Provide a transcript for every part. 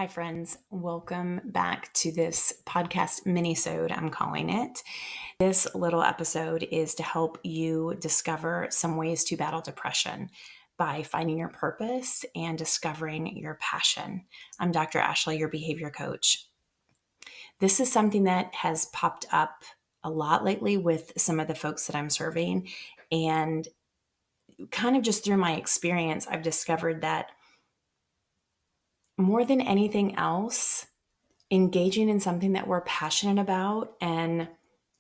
Hi, friends. Welcome back to this podcast mini-sode, I'm calling it. This little episode is to help you discover some ways to battle depression by finding your purpose and discovering your passion. I'm Dr. Ashley, your behavior coach. This is something that has popped up a lot lately with some of the folks that I'm serving. And kind of just through my experience, I've discovered that more than anything else, engaging in something that we're passionate about and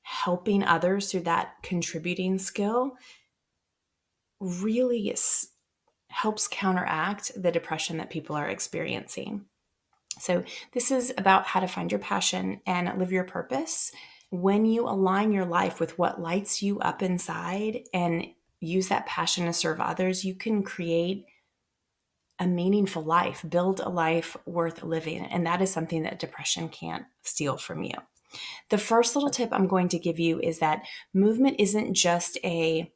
helping others through that contributing skill really helps counteract the depression that people are experiencing. So, this is about how to find your passion and live your purpose. When you align your life with what lights you up inside and use that passion to serve others, you can create a meaningful life, build a life worth living. And that is something that depression can't steal from you. The first little tip I'm going to give you is that movement isn't just a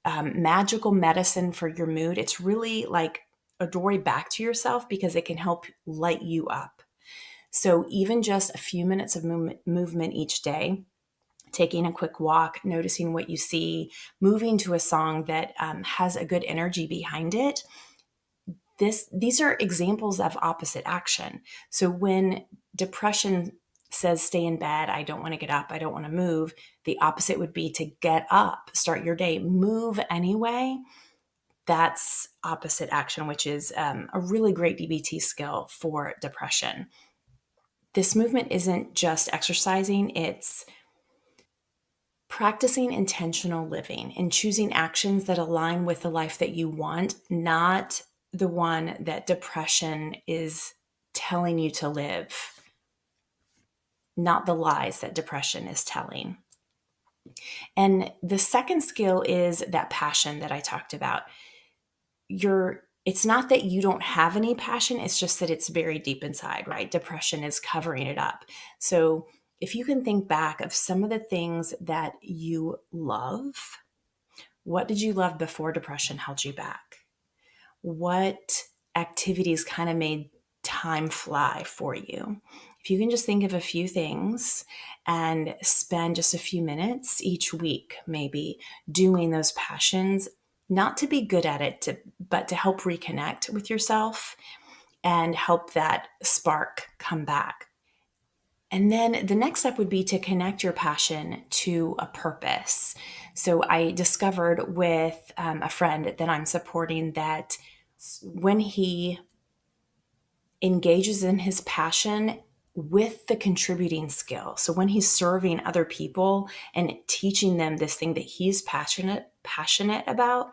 magical medicine for your mood. It's really like a doorway back to yourself because it can help light you up. So even just a few minutes of movement each day, taking a quick walk, noticing what you see, moving to a song that has a good energy behind it. These are examples of opposite action. So when depression says stay in bed, I don't want to get up, I don't want to move, the opposite would be to get up, start your day, move anyway. That's opposite action, which is a really great DBT skill for depression. This movement isn't just exercising, it's practicing intentional living and choosing actions that align with the life that you want, not the one that depression is telling you to live, not the lies that depression is telling. And the second skill is that passion that I talked about. It's not that you don't have any passion, it's just that it's very deep inside, right? Depression is covering it up. So if you can think back of some of the things that you love, what did you love before depression held you back? What activities kind of made time fly for you? If you can just think of a few things and spend just a few minutes each week, maybe doing those passions, not to be good at it, but to help reconnect with yourself and help that spark come back. And then the next step would be to connect your passion to a purpose. So I discovered with a friend that I'm supporting that when he engages in his passion with the contributing skill, so when he's serving other people and teaching them this thing that he's passionate about,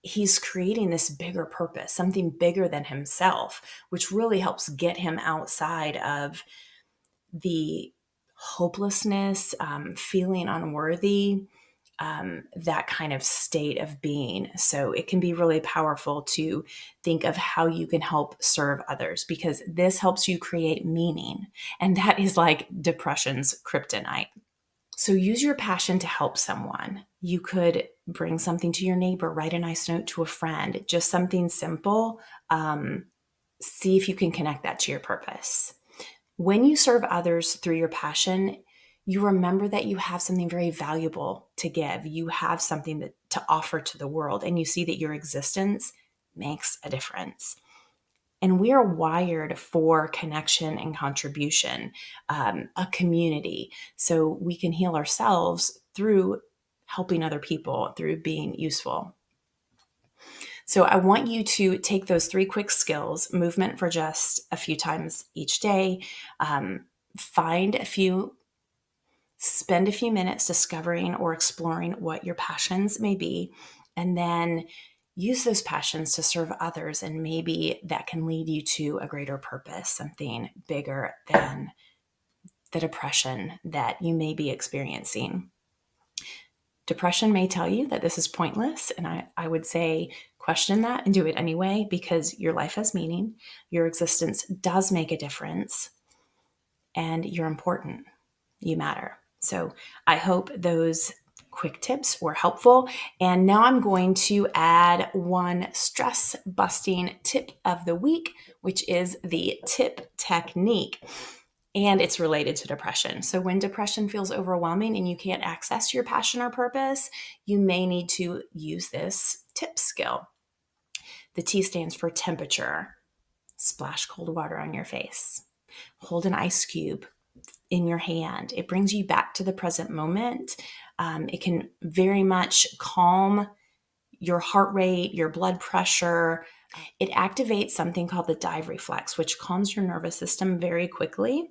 he's creating this bigger purpose, something bigger than himself, which really helps get him outside of the hopelessness, feeling unworthy, that kind of state of being. So it can be really powerful to think of how you can help serve others because this helps you create meaning. And that is like depression's kryptonite. So use your passion to help someone. You could bring something to your neighbor, write a nice note to a friend, just something simple. See if you can connect that to your purpose. When you serve others through your passion, you remember that you have something very valuable to give. You have something to offer to the world, and you see that your existence makes a difference. And we are wired for connection and contribution, a community. So we can heal ourselves through helping other people, through being useful. So I want you to take those 3 quick skills, movement for just a few times each day, spend a few minutes discovering or exploring what your passions may be, and then use those passions to serve others. And maybe that can lead you to a greater purpose, something bigger than the depression that you may be experiencing. Depression may tell you that this is pointless, and I would say question that and do it anyway because your life has meaning, your existence does make a difference, and you're important. You matter. So I hope those quick tips were helpful. And now I'm going to add one stress busting tip of the week, which is the TIP technique. And it's related to depression. So when depression feels overwhelming and you can't access your passion or purpose, you may need to use this TIP skill. The T stands for temperature. Splash cold water on your face. Hold an ice cube in your hand. It brings you back to the present moment. It can very much calm your heart rate, your blood pressure. It activates something called the dive reflex, which calms your nervous system very quickly,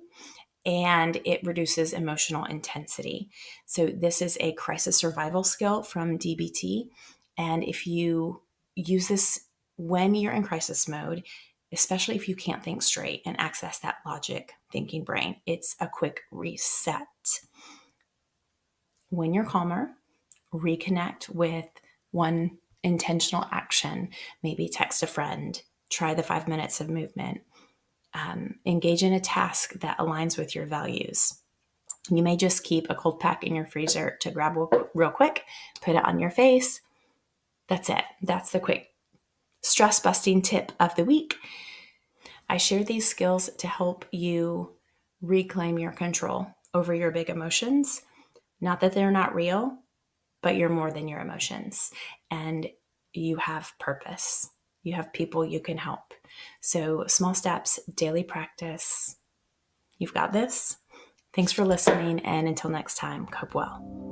and it reduces emotional intensity. So this is a crisis survival skill from DBT. And if you use this when you're in crisis mode, especially if you can't think straight and access that logic thinking brain, it's a quick reset. When you're calmer, reconnect with one intentional action. Maybe text a friend, try the 5 minutes of movement, engage in a task that aligns with your values. You may just keep a cold pack in your freezer to grab real quick, put it on your face. That's it. That's the quick stress busting tip of the week. I share these skills to help you reclaim your control over your big emotions. Not that they're not real, but you're more than your emotions, and you have purpose. You have people you can help. So small steps, daily practice. You've got this. Thanks for listening, and until next time, cope well.